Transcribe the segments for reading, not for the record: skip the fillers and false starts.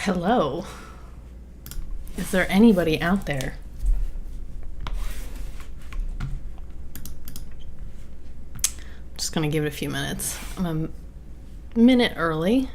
Hello. Is there anybody out there? I'm just going to give it a few minutes. I'm a minute early.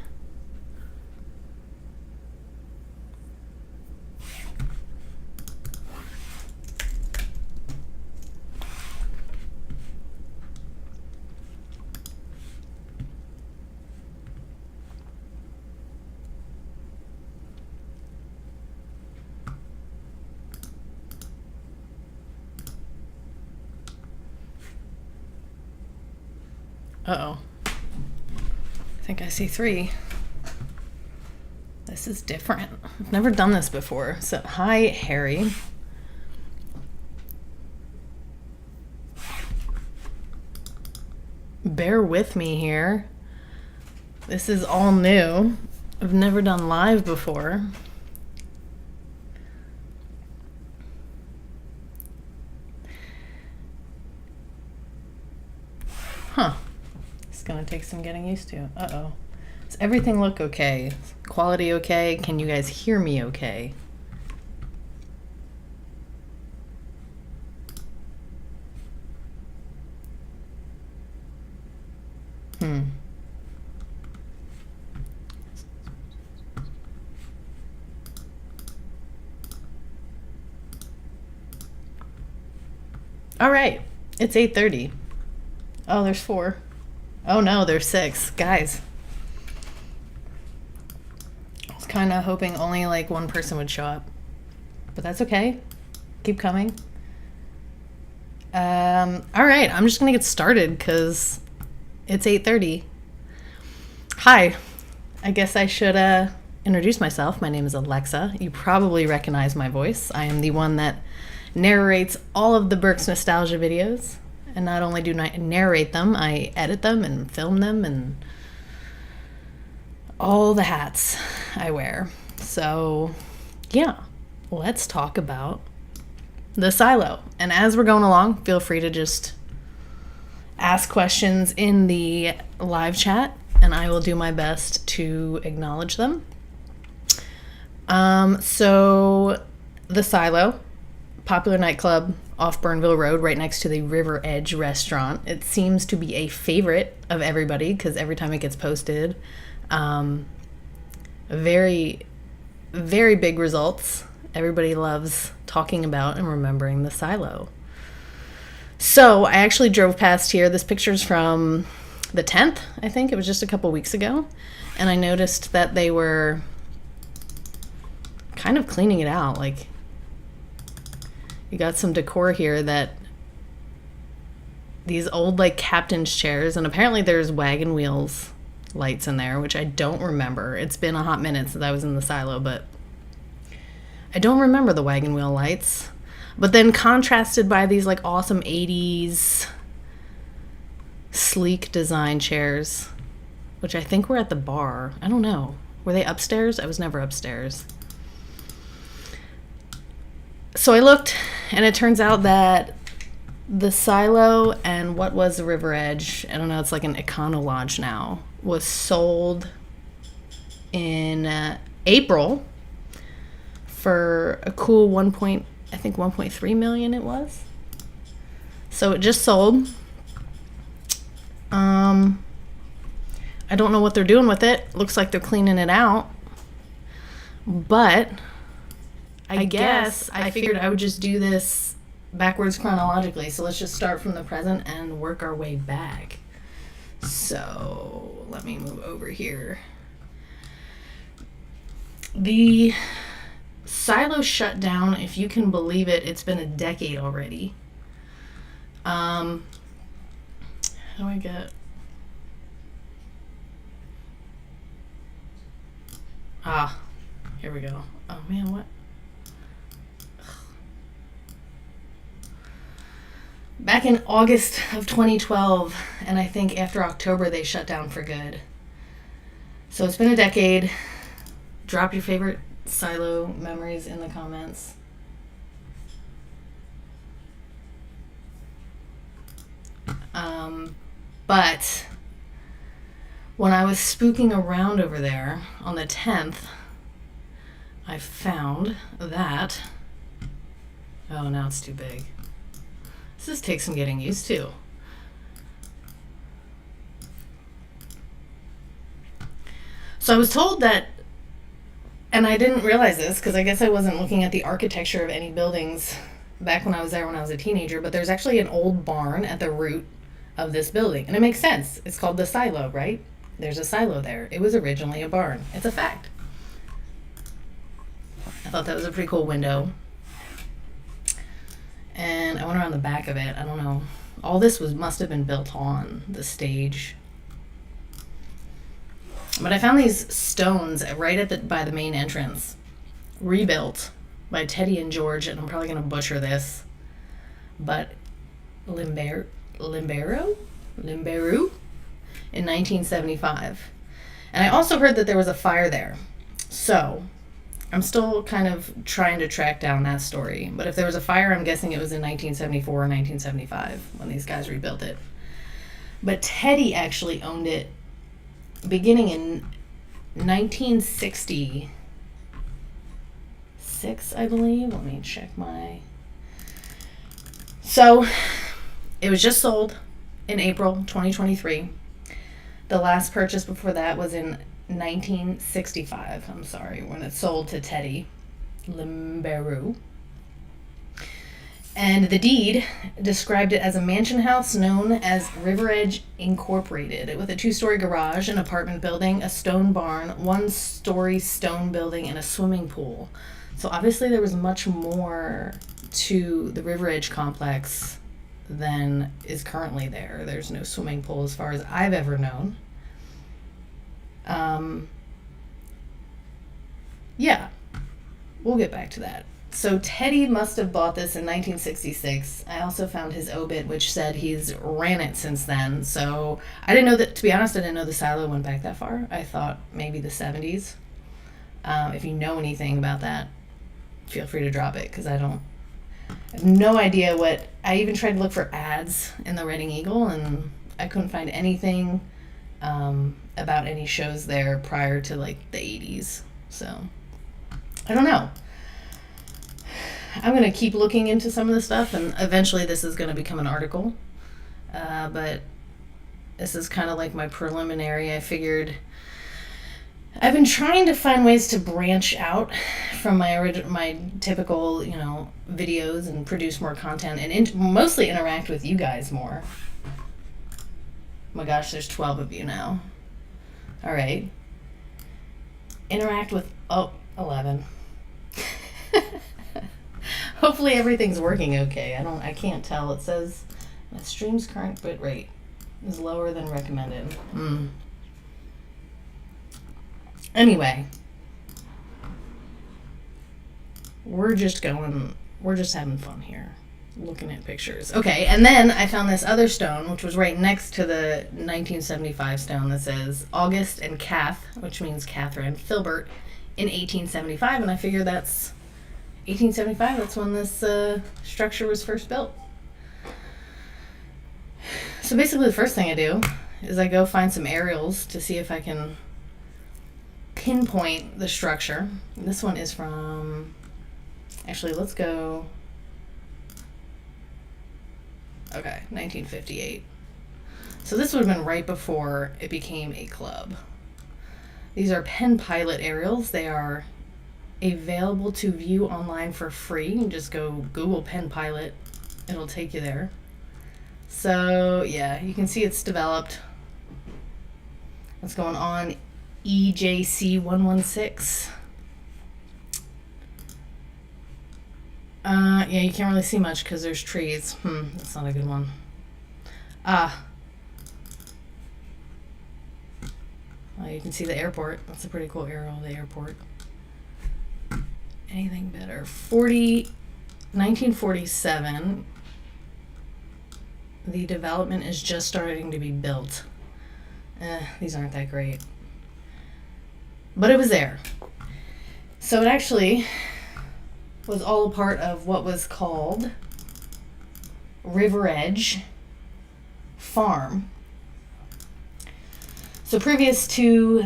Uh-oh. I think I see 3. This is different. I've never done this before. So, hi, Harry. Bear with me here. This is all new. I've never done live before. Huh. It's gonna take some getting used to. Uh-oh. Does everything look okay? Quality okay? Can you guys hear me okay? All right. It's 8:30. Oh, there's 4. Oh no, there's 6. Guys. I was kind of hoping only like one person would show up. But that's okay. Keep coming. All right, I'm just going to get started because it's 8:30. Hi. I guess I should introduce myself. My name is Alexa. You probably recognize my voice. I am the one that narrates all of the Berks nostalgia videos. And not only do I narrate them, I edit them and film them and all the hats I wear. So, yeah, let's talk about the silo. And as we're going along, feel free to just ask questions in the live chat, and I will do my best to acknowledge them. So, the silo, popular nightclub off Burnville Road, right next to the River Edge restaurant. It seems to be a favorite of everybody because every time it gets posted, very, very big results. Everybody loves talking about and remembering the silo. So I actually drove past here. This picture's from the 10th, I think. It was just a couple weeks ago. And I noticed that they were kind of cleaning it out. Like, you got some decor here that these old like captain's chairs, and apparently there's wagon wheels lights in there, which I don't remember. It's been a hot minute since I was in the silo, but I don't remember the wagon wheel lights. But then contrasted by these like awesome 80s sleek design chairs, which I think were at the bar. I don't know. Were they upstairs? I was never upstairs. So I looked, and it turns out that the silo and what was the River Edge, I don't know, it's like an Econo Lodge now, was sold in April for a cool 1.3 million it was. So it just sold. I don't know what they're doing with it. Looks like they're cleaning it out. But I guess I figured I would just do this backwards chronologically. So let's just start from the present and work our way back. So let me move over here. The silo shut down, if you can believe it. It's been a decade already. How do I get... here we go. Oh man, what? Back in August of 2012, and I think after October they shut down for good. So it's been a decade. Drop your favorite silo memories in the comments. But when I was spooking around over there on the 10th, I found that, oh, now it's too big. This takes some getting used to. So I was told that, and I didn't realize this because I guess I wasn't looking at the architecture of any buildings back when I was there when I was a teenager, but there's actually an old barn at the root of this building. And it makes sense. It's called the silo, right? There's a silo there. It was originally a barn. It's a fact. I thought that was a pretty cool window. And I went around the back of it. I don't know. All this must have been built on the stage. But I found these stones right by the main entrance, rebuilt by Teddy and George, and I'm probably going to butcher this, but Limberu in 1975. And I also heard that there was a fire there. So I'm still kind of trying to track down that story. But if there was a fire, I'm guessing it was in 1974 or 1975 when these guys rebuilt it. But Teddy actually owned it beginning in 1966, I believe. Let me check my... So it was just sold in April 2023. The last purchase before that was in 1965. I'm sorry, when it sold to Teddy Limberu. And the deed described it as a mansion house known as River Edge Incorporated, with a 2-story garage, an apartment building, a stone barn, 1-story stone building, and a swimming pool. So obviously there was much more to the River Edge complex than is currently there. There's no swimming pool as far as I've ever known. Yeah, we'll get back to that. So Teddy must have bought this in 1966. I also found his obit, which said he's ran it since then. So I didn't know that, to be honest, I didn't know the silo went back that far. I thought maybe the 70s. If you know anything about that, feel free to drop it, because I have no idea what... I even tried to look for ads in the Reading Eagle, and I couldn't find anything about any shows there prior to like the 80s. So I don't know. I'm going to keep looking into some of this stuff, and eventually this is going to become an article. But this is kind of like my preliminary. I figured I've been trying to find ways to branch out from my typical, videos and produce more content and mostly interact with you guys more. Oh my gosh, there's 12 of you now. All right. Interact with 11. Hopefully everything's working okay. I can't tell. It says my stream's current bit rate is lower than recommended. Anyway, we're just having fun here, looking at pictures. Okay, and then I found this other stone, which was right next to the 1975 stone that says August and Kath, which means Catherine Filbert, in 1875, and I figure that's 1875, that's when this structure was first built. So basically the first thing I do is I go find some aerials to see if I can pinpoint the structure. This one is from... Actually, let's go... Okay, 1958. So this would have been right before it became a club. These are Penn Pilot aerials. They are available to view online for free. You can just go Google Penn Pilot. It'll take you there. So, yeah, you can see it's developed. What's going on? EJC 116. Yeah, you can't really see much because there's trees. That's not a good one. Well, you can see the airport. That's a pretty cool aerial of the airport. Anything better? 1947. The development is just starting to be built. These aren't that great. But it was there. So it actually was all a part of what was called River Edge Farm. So previous to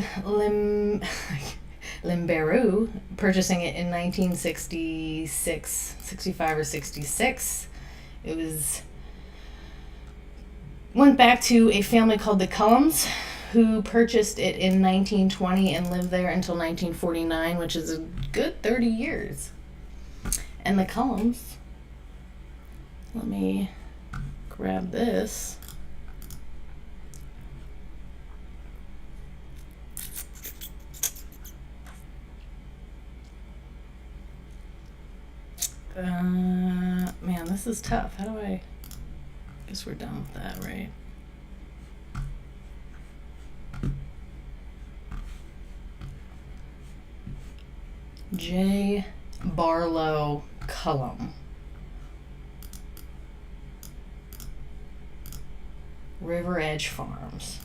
Limberu, purchasing it in 1966, 65 or 66. It went back to a family called the Cullums, who purchased it in 1920 and lived there until 1949, which is a good 30 years. And the Cullums, let me grab this. Man, this is tough. How do I guess we're done with that, right? J. Barlow Cullum. River Edge Farms.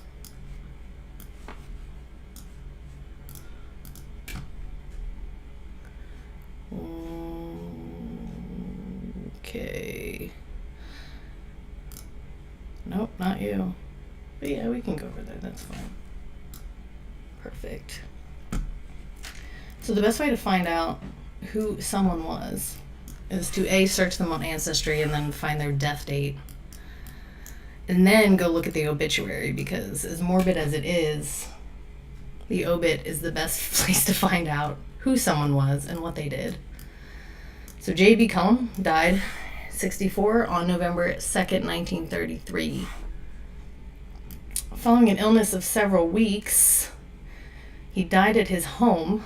Okay. Nope, not you. But yeah, we can go over there. That's fine. Perfect. So the best way to find out who someone was is to A, search them on Ancestry and then find their death date. And then go look at the obituary, because as morbid as it is, the obit is the best place to find out who someone was and what they did. So J.B. Cullum died 64 on November 2nd, 1933. Following an illness of several weeks, he died at his home,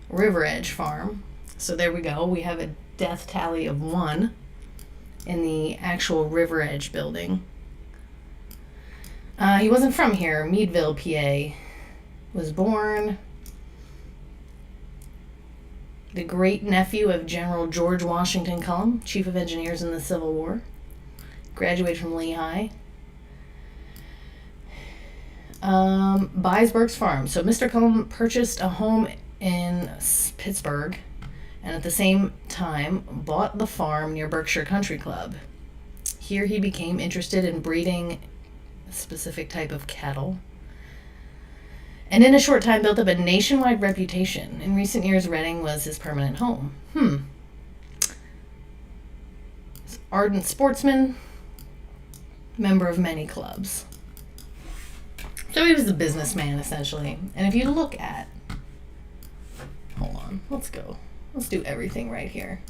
River Edge Farm. So there we go. We have a death tally of 1 in the actual River Edge building. He wasn't from here. Meadville, PA. Was born the great-nephew of General George Washington Cullum, Chief of Engineers in the Civil War. Graduated from Lehigh. Buys Berks Farm. So Mr. Cullum purchased a home in Pittsburgh, and at the same time bought the farm near Berkshire Country Club. Here he became interested in breeding a specific type of cattle, and in a short time built up a nationwide reputation. In recent years, Reading was his permanent home. Ardent sportsman, member of many clubs. So he was a businessman, essentially. And if you look at... Hold on, let's go. Let's do everything right here.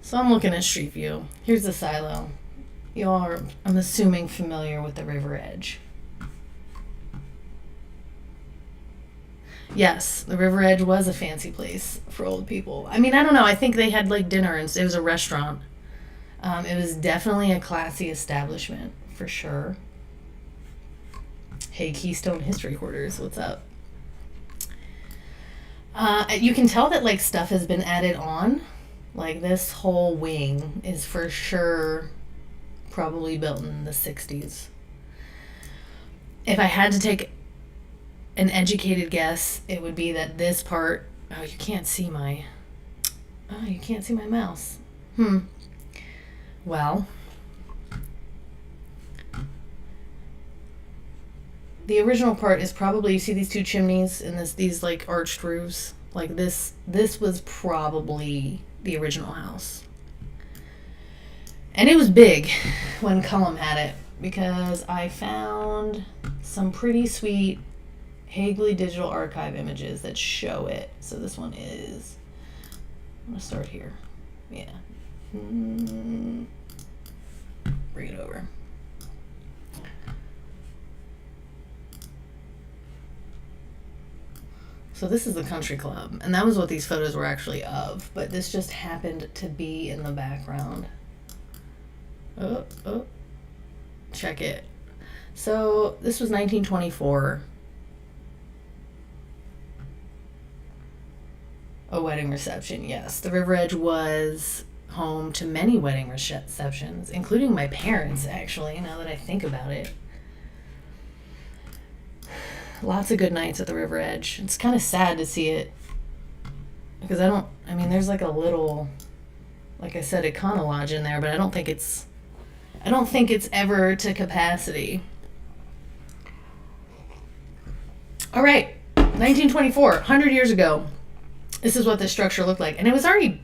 So I'm looking at Street View. Here's the silo. You all are, I'm assuming, familiar with the River Edge. Yes, the River Edge was a fancy place for old people. I mean, I don't know. I think they had like dinner, and it was a restaurant. It was definitely a classy establishment, for sure. Hey, Keystone History Quarters, what's up? You can tell that like stuff has been added on. Like this whole wing is for sure probably built in the 60s. If I had to take an educated guess, it would be that this part... Oh, you can't see my mouse. Well, the original part is probably, you see these two chimneys and these like arched roofs? Like this was probably the original house. And it was big when Cullum had it, because I found some pretty sweet Hagley Digital Archive images that show it. So this one is... I'm going to start here. Yeah. Bring it over. So this is the country club, and that was what these photos were actually of, but this just happened to be in the background. Oh, check it. So this was 1924. A wedding reception, yes. The River Edge was home to many wedding receptions, including my parents, actually, now that I think about it. Lots of good nights at the River Edge. It's kind of sad to see it, because there's like a little, like I said, Econo Lodge in there, but I don't think it's ever to capacity. All right, 1924, 100 years ago, this is what this structure looked like. And it was already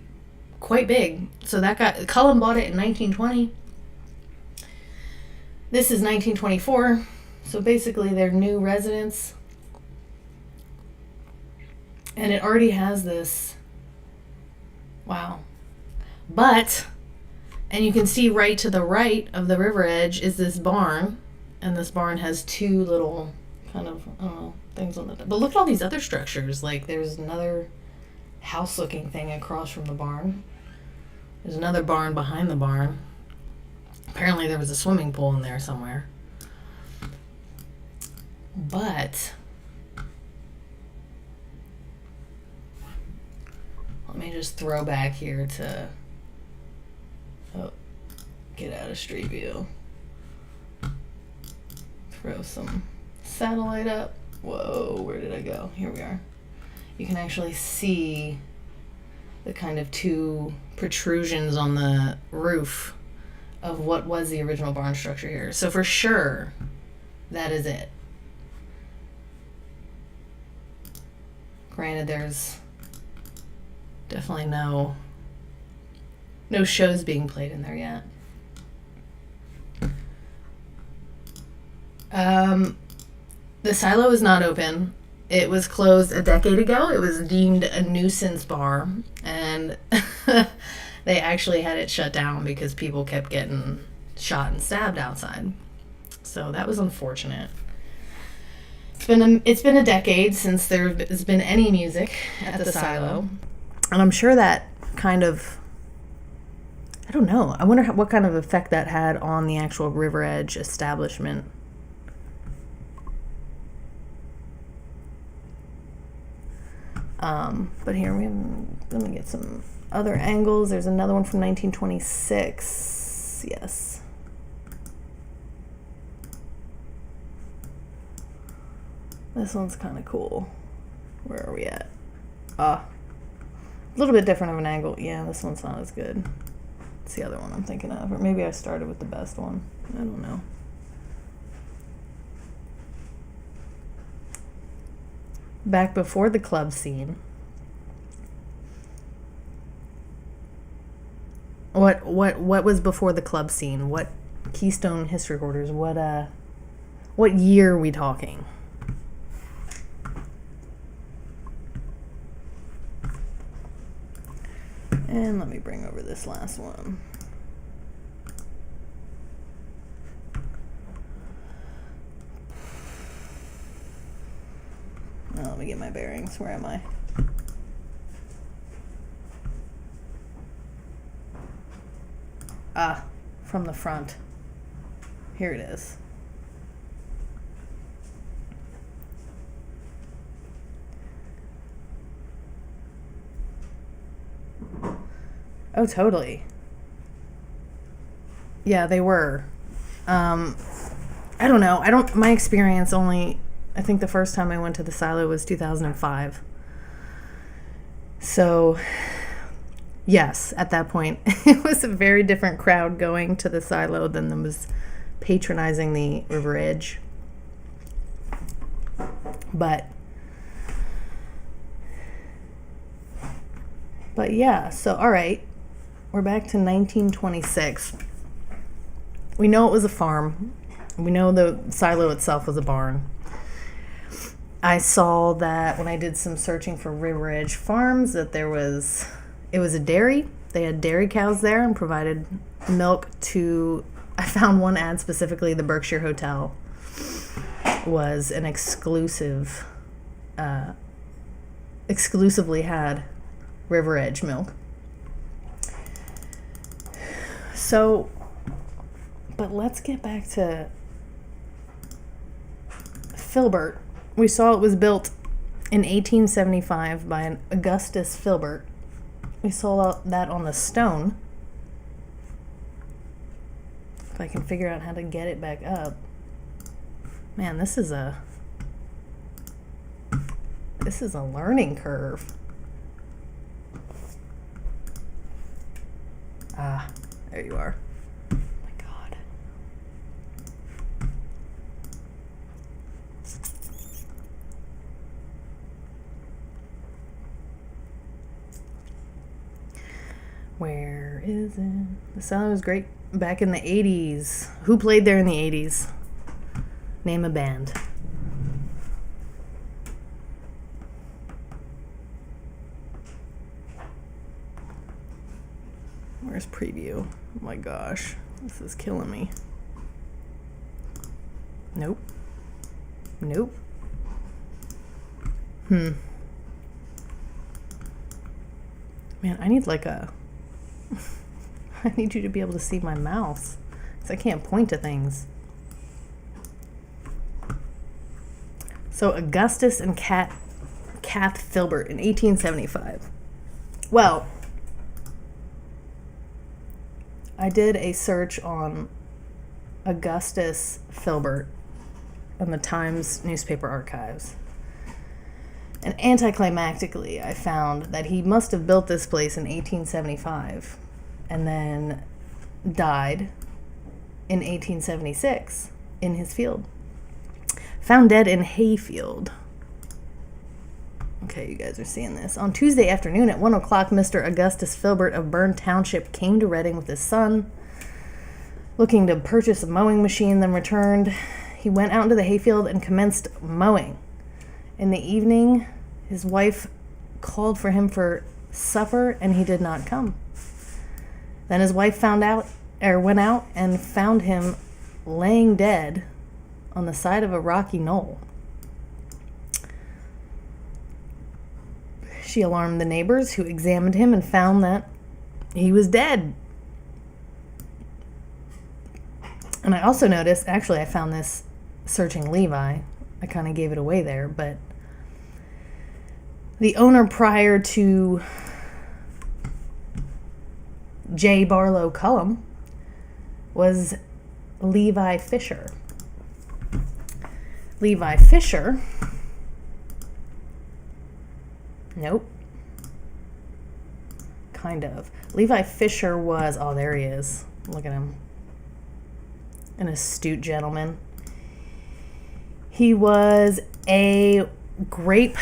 quite big. So Cullen bought it in 1920. This is 1924. So basically their new residence. And it already has this, wow. But, and you can see right to the right of the river edge is this barn. And this barn has two little kind of, I don't know, things on it. But look at all these other structures. Like there's another house looking thing across from the barn. There's another barn behind the barn. Apparently there was a swimming pool in there somewhere. But let me just throw back here to get out of street view. Throw some satellite up. Whoa, where did I go? Here we are. You can actually see the kind of two protrusions on the roof of what was the original barn structure here. So for sure, that is it. Granted, there's definitely no shows being played in there yet. The silo is not open. It was closed a decade ago. It was deemed a nuisance bar, and they actually had it shut down because people kept getting shot and stabbed outside. So that was unfortunate. It's been a decade since there's been any music at the silo, and I'm sure that kind of, I don't know. I wonder what kind of effect that had on the actual River Edge establishment. But here let me get some other angles. There's another one from 1926. Yes. This one's kind of cool. Where are we at? A little bit different of an angle. Yeah, this one's not as good. It's the other one I'm thinking of. Or maybe I started with the best one. I don't know. Back before the club scene. What was before the club scene? What Keystone History Hoarders? What year are we talking? And let me bring over this last one. Now let me get my bearings. Where am I? From the front. Here it is. Oh, totally. Yeah, they were. I don't know. My experience only, I think the first time I went to the silo was 2005. So, yes, at that point, it was a very different crowd going to the silo than was patronizing the River Edge. But yeah, so all right, we're back to 1926. We know it was a farm. We know the silo itself was a barn. I saw that when I did some searching for River Edge farms that it was a dairy. They had dairy cows there and provided milk to, I found one ad specifically, the Berkshire Hotel was an exclusively had River Edge milk. So, but let's get back to Filbert. We saw it was built in 1875 by an Augustus Filbert. We saw that on the stone. If I can figure out how to get it back up. Man, this is a learning curve. There you are. Oh my God. Where is it? The song was great back in the 80s. Who played there in the 80s? Name a band. Where's preview? Oh my gosh, this is killing me. Nope. Nope. Man, I need like a... I need you to be able to see my mouse, because I can't point to things. So Augustus and Kath Filbert in 1875. Well, I did a search on Augustus Filbert in the Times newspaper archives. And anticlimactically, I found that he must have built this place in 1875 and then died in 1876 in his field. Found dead in hayfield. Okay, you guys are seeing this. On Tuesday afternoon at 1 o'clock, Mr. Augustus Filbert of Bern Township came to Reading with his son, looking to purchase a mowing machine, then returned. He went out into the hayfield and commenced mowing. In the evening, his wife called for him for supper, and he did not come. Then his wife went out and found him laying dead on the side of a rocky knoll. She alarmed the neighbors, who examined him and found that he was dead. And I also noticed, actually I found this searching Levi. I kind of gave it away there, but the owner prior to J. Barlow Cullum was Levi Fisher. Levi Fisher, nope, kind of. Levi Fisher was, oh, there he is. Look at him. An astute gentleman. He was a grape.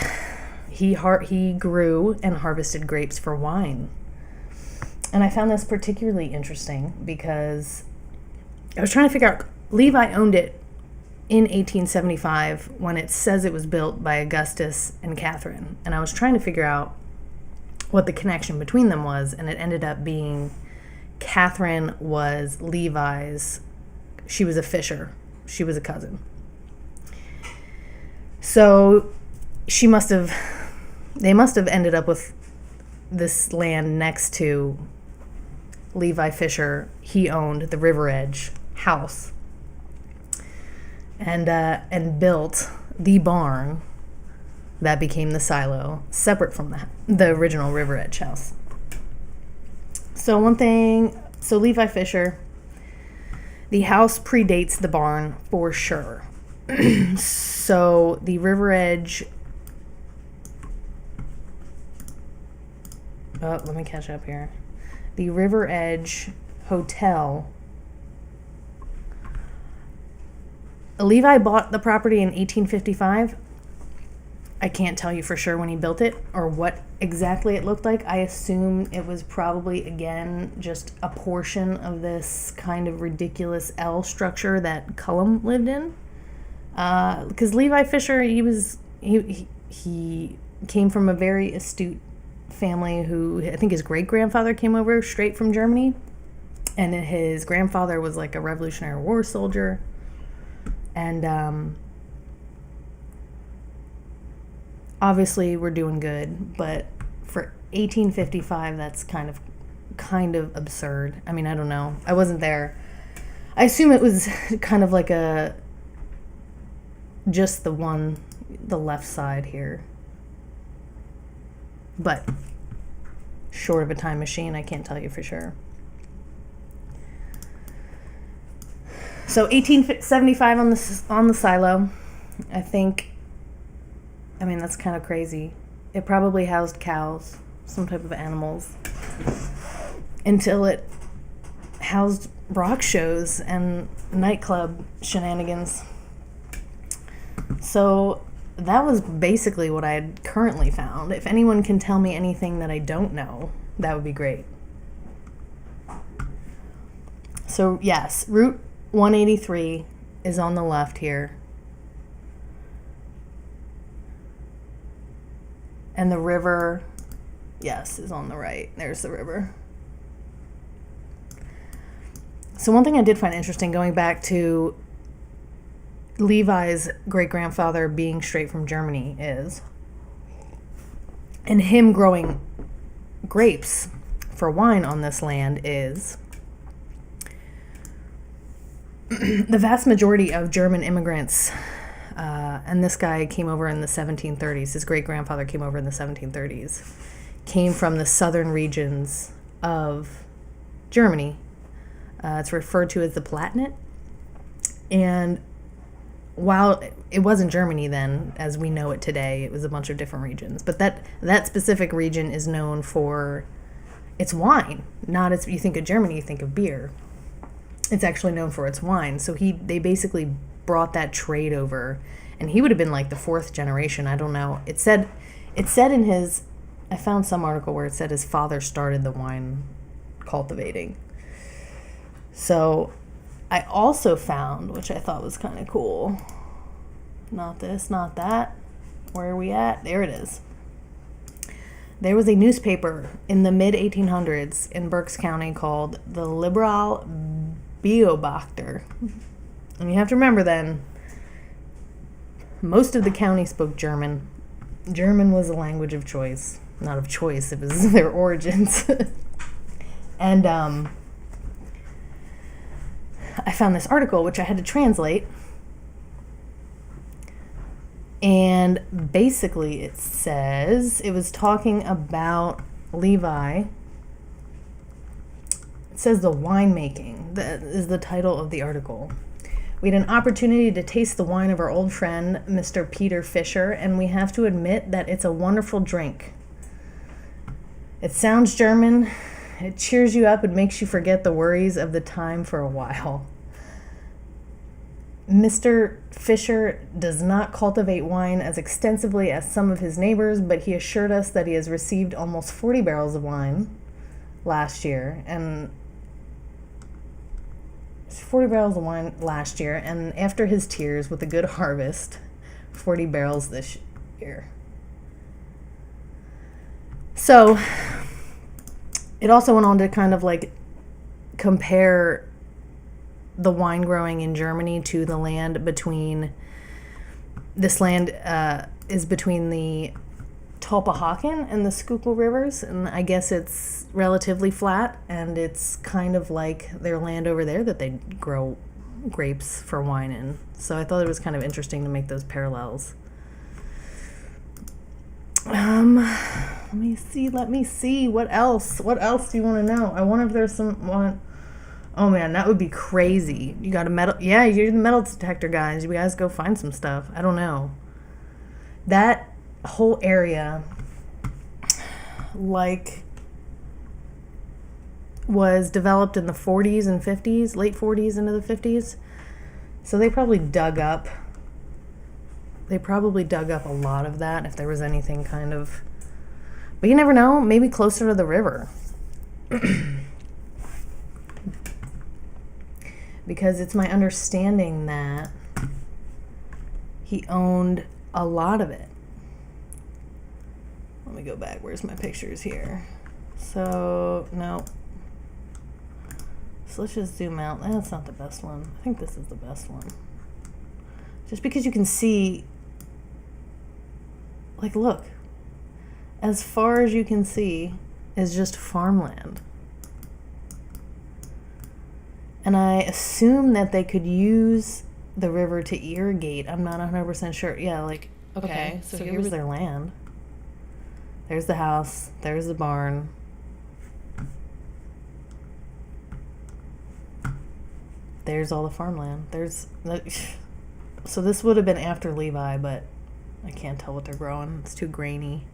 He grew and harvested grapes for wine. And I found this particularly interesting because I was trying to figure out, Levi owned it in 1875 when it says it was built by Augustus and Catherine. And I was trying to figure out what the connection between them was, and it ended up being Catherine was Levi's, she was a Fisher. She was a cousin. So they must have ended up with this land next to Levi Fisher. He owned the River Edge house and built the barn that became the silo, separate from the original River Edge house. So Levi Fisher, the house predates the barn for sure. So the River Edge, let me catch up here. The River Edge Hotel, Levi bought the property in 1855. I can't tell you for sure when he built it or what exactly it looked like. I assume it was probably, again, just a portion of this kind of ridiculous L structure that Cullum lived in. Because Levi Fisher, he came from a very astute family who, I think his great-grandfather came over straight from Germany, and his grandfather was like a Revolutionary War soldier. And obviously we're doing good, but for 1855, that's kind of absurd. I mean, I don't know. I wasn't there. I assume it was kind of like just the left side here. But short of a time machine, I can't tell you for sure. So 1875 on the silo. I mean, that's kind of crazy. It probably housed cows, some type of animals, until it housed rock shows and nightclub shenanigans. So that was basically what I had currently found. If anyone can tell me anything that I don't know, that would be great. So, yes, Route 183 is on the left here. And the river, yes, is on the right. There's the river. So one thing I did find interesting, going back to Levi's great-grandfather being straight from Germany, and him growing grapes for wine on this land, is the vast majority of German immigrants, and this guy came over in the 1730s, his great-grandfather came over in the 1730s, came from the southern regions of Germany. It's referred to as the Palatinate. And while it wasn't Germany then, as we know it today, it was a bunch of different regions. But that specific region is known for its wine. Not as you think of Germany, you think of beer. It's actually known for its wine. So they basically brought that trade over, and he would have been like the fourth generation. I don't know. It said in his, I found some article where it said his father started the wine cultivating. So I also found, which I thought was kind of cool, not this, not that, where are we at? There it is. There was a newspaper in the mid-1800s in Berks County called the Liberal Beobachter. And you have to remember then, most of the county spoke German. German was a language of choice. Not of choice, it was their origins. And I found this article, which I had to translate. And basically it says, it was talking about Levi. It says the winemaking. That is the title of the article. We had an opportunity to taste the wine of our old friend, Mr. Peter Fisher, and we have to admit that it's a wonderful drink. It sounds German. It cheers you up and makes you forget the worries of the time for a while. Mr. Fisher does not cultivate wine as extensively as some of his neighbors, but he assured us that he has received almost 40 barrels of wine last year, and 40 barrels of wine last year, and after his tears with a good harvest, 40 barrels this year. So it also went on to kind of like compare the wine growing in Germany to the land between, this land is between the Tulpehocken and the Schuylkill rivers, and I guess it's relatively flat, and it's kind of like their land over there that they grow grapes for wine in. So I thought it was kind of interesting to make those parallels. Let me see. What else do you want to know? I wonder if there's one. Oh man, that would be crazy. You got a metal, yeah, you're the metal detector guys. You guys go find some stuff. I don't know. That whole area, like, was developed in the 40s and 50s, late 40s into the 50s. So they probably dug up a lot of that, if there was anything kind of, but you never know, maybe closer to the river. Because it's my understanding that he owned a lot of it. Let me go back. Where's my pictures here? So, no. So let's just zoom out. That's not the best one. I think this is the best one. Just because you can see, like, look. As far as you can see is just farmland. And I assume that they could use the river to irrigate. I'm not 100% sure. Yeah, like, okay, so here was their land. There's the house. There's the barn. There's all the farmland. So this would have been after Levi, but I can't tell what they're growing. It's too grainy.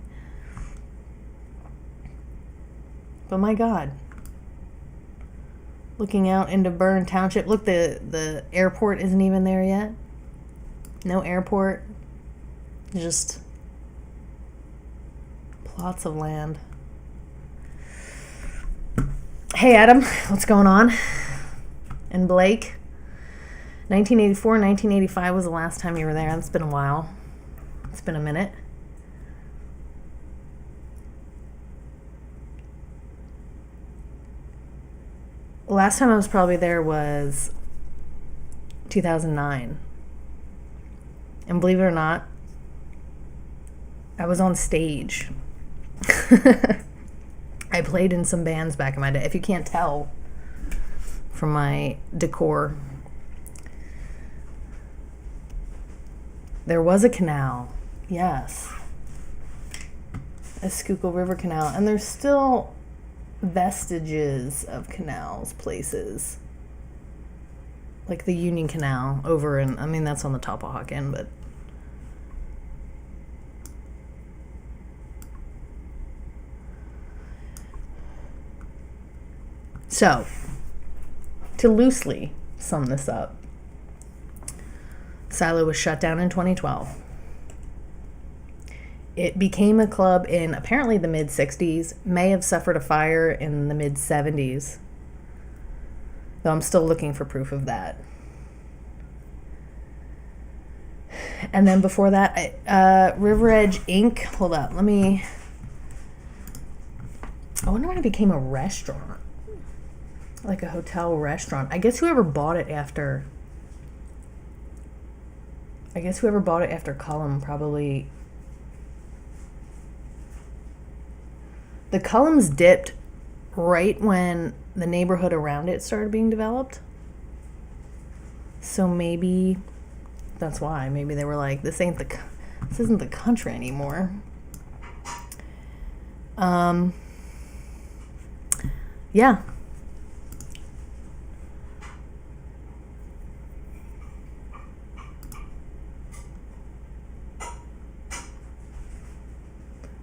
But my God. Looking out into Bern Township. Look, the airport isn't even there yet. No airport. Just plots of land. Hey, Adam. What's going on? and Blake. 1984, 1985 was the last time you were there. It's been a while. It's been a minute. Last time I was probably there was 2009. And believe it or not, I was on stage. I played in some bands back in my day. If you can't tell from my decor. There was a canal. Yes. A Schuylkill River Canal. And there's still vestiges of canals places. Like the Union Canal over in, I mean, that's on the Toppahawk end, but so, to loosely sum this up, Silo was shut down in 2012. It became a club in apparently the mid-60s, may have suffered a fire in the mid-70s, though I'm still looking for proof of that. And then before that, River Edge Inc. Hold up, I wonder when it became a restaurant. Like a hotel restaurant. I guess whoever bought it after Cullum probably... The Cullums dipped right when the neighborhood around it started being developed. So maybe that's why. Maybe they were like, this isn't the country anymore. Yeah.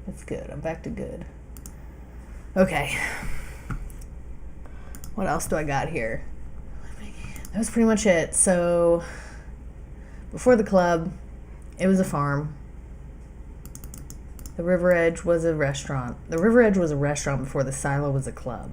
It's good. I'm back to good. Okay. What else do I got here? That was pretty much it. So, before the club, it was a farm. The River Edge was a restaurant. The River Edge was a restaurant before the Silo was a club.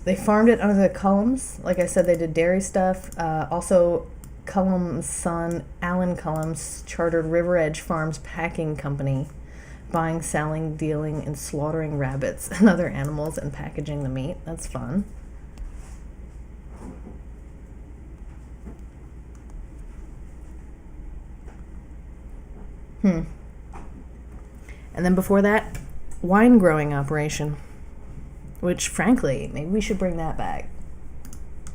They farmed it under the Cullums. Like I said, they did dairy stuff. Also, Cullum's son, Alan Cullum, chartered River Edge Farms Packing Company, buying, selling, dealing, and slaughtering rabbits and other animals and packaging the meat. That's fun. And then before that, wine growing operation, which frankly, maybe we should bring that back.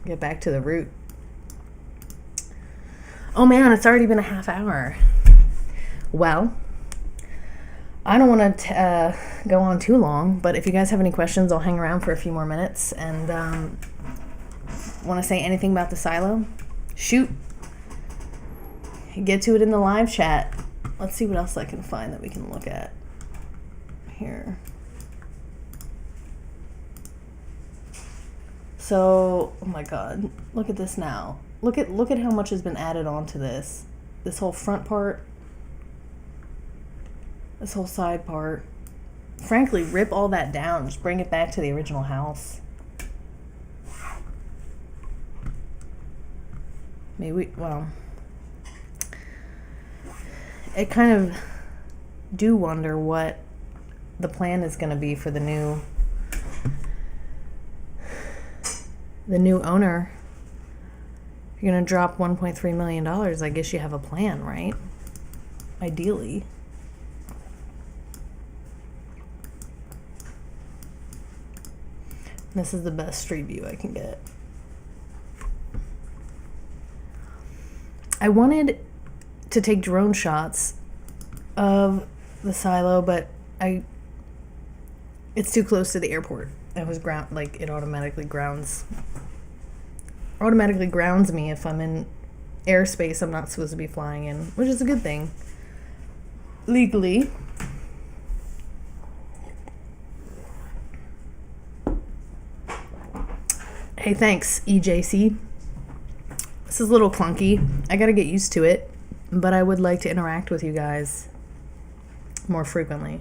Get back to the root. Oh man, it's already been a half hour. Well, I don't want to go on too long, but if you guys have any questions, I'll hang around for a few more minutes. And want to say anything about the Silo? Shoot. Get to it in the live chat. Let's see what else I can find that we can look at here. So, oh my God, look at this now. Look at how much has been added onto this. This whole front part. This whole side part. Frankly, rip all that down. Just bring it back to the original house. Well, I kind of do wonder what the plan is going to be for the new owner. You're going to drop $1.3 million. I guess you have a plan, right? Ideally. This is the best street view I can get. I wanted to take drone shots of the Silo, but it's too close to the airport. It was it automatically grounds me if I'm in airspace I'm not supposed to be flying in, which is a good thing. Legally. Hey, thanks, EJC. This is a little clunky. I gotta get used to it, but I would like to interact with you guys more frequently.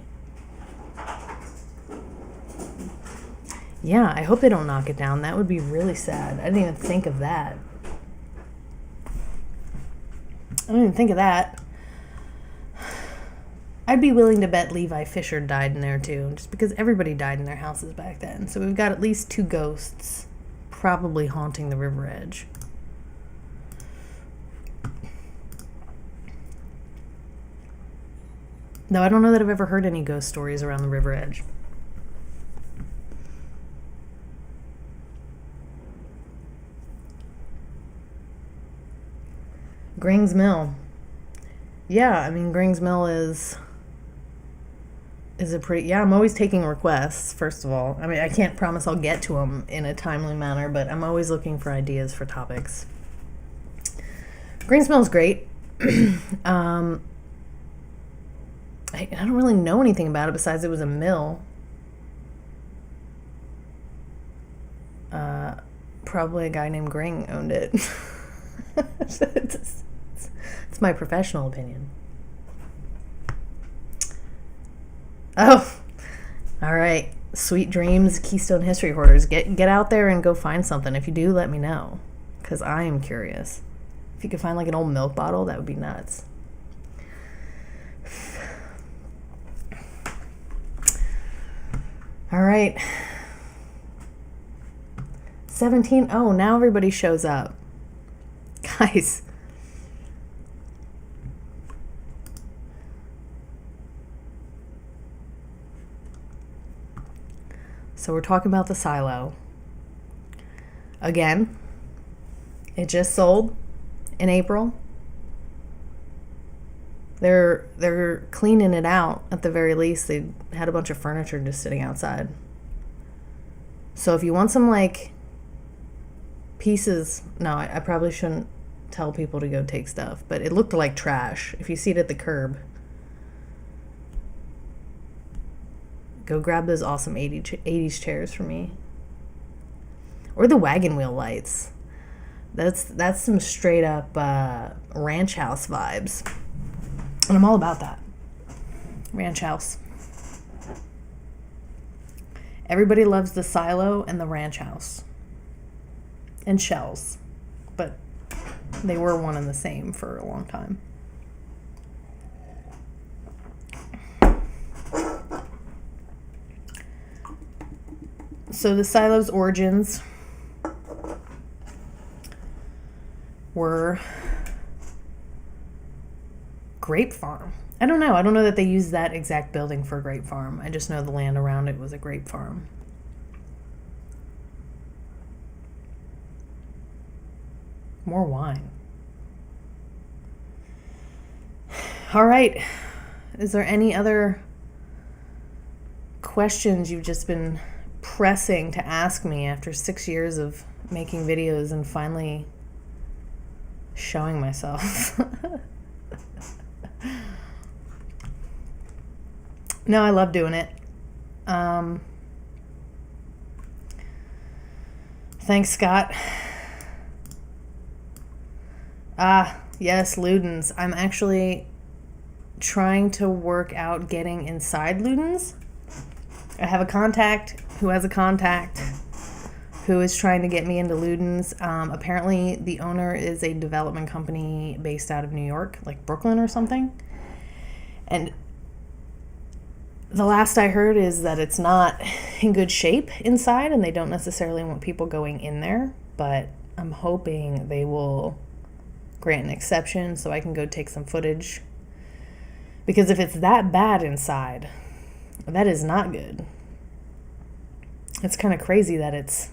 Yeah, I hope they don't knock it down. That would be really sad. I didn't even think of that. I'd be willing to bet Levi Fisher died in there too, just because everybody died in their houses back then. So we've got at least 2 ghosts probably haunting the river edge. Though I don't know that I've ever heard any ghost stories around the river edge. Grings Mill. Yeah, I mean, Grings Mill is a pretty... Yeah, I'm always taking requests, first of all. I mean, I can't promise I'll get to them in a timely manner, but I'm always looking for ideas for topics. Grings Mill is great. I don't really know anything about it besides it was a mill. Probably a guy named Gring owned it. It's my professional opinion. Oh, all right. Sweet dreams, Keystone History hoarders. Get out there and go find something. If you do, let me know, because I am curious. If you could find like an old milk bottle, that would be nuts. All right. 17. Oh, now everybody shows up. Guys. So we're talking about the silo. Again, it just sold in April. They're cleaning it out at the very least. They had a bunch of furniture just sitting outside. So if you want some like pieces, no, I probably shouldn't tell people to go take stuff, but it looked like trash. If you see it at the curb, go grab those awesome 80s chairs for me. Or the wagon wheel lights. That's some straight up ranch house vibes. And I'm all about that. Ranch house. Everybody loves the silo and the ranch house. And shells. But they were one and the same for a long time. So the silo's origins were grape farm. I don't know that they used that exact building for a grape farm. I just know the land around it was a grape farm. More wine. All right. Is there any other questions you've just been pressing to ask me after 6 years of making videos and finally showing myself? No, I love doing it. Thanks, Scott. Yes, Ludens. I'm actually trying to work out getting inside Ludens. I have a contact who has a contact who is trying to get me into Ludens. Apparently, the owner is a development company based out of New York, like Brooklyn or something. And the last I heard is that it's not in good shape inside, and they don't necessarily want people going in there. But I'm hoping they will grant an exception so I can go take some footage. Because if it's that bad inside, that is not good. It's kind of crazy that it's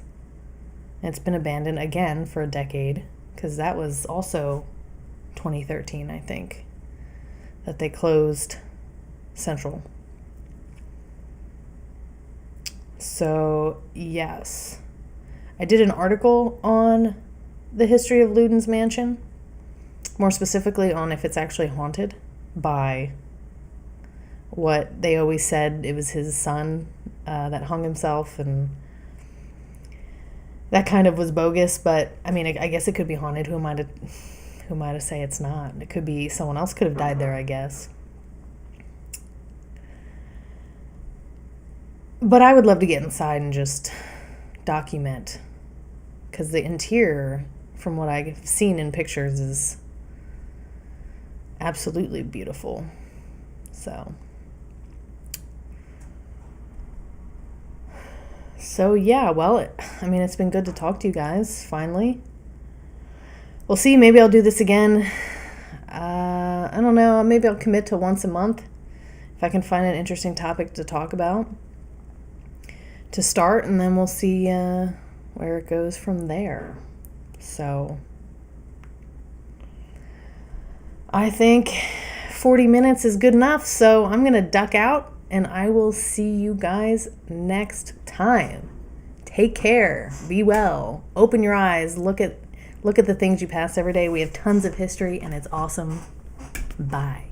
been abandoned again for a decade, because that was also 2013, I think, that they closed Central. So, yes. I did an article on the history of Ludens Mansion, more specifically on if it's actually haunted by what they always said it was his son that hung himself, and that kind of was bogus. But I mean, I guess it could be haunted. Who am I to say it's not? It could be someone else could have died there, I guess. But I would love to get inside and just document, because the interior, from what I've seen in pictures, is absolutely beautiful. So yeah, well, it's been good to talk to you guys, finally. We'll see, maybe I'll do this again. I don't know, maybe I'll commit to once a month if I can find an interesting topic to talk about to start, and then we'll see where it goes from there. So I think 40 minutes is good enough, so I'm going to duck out, and I will see you guys next time. Take care. Be well. Open your eyes. Look at the things you pass every day. We have tons of history, and it's awesome. Bye.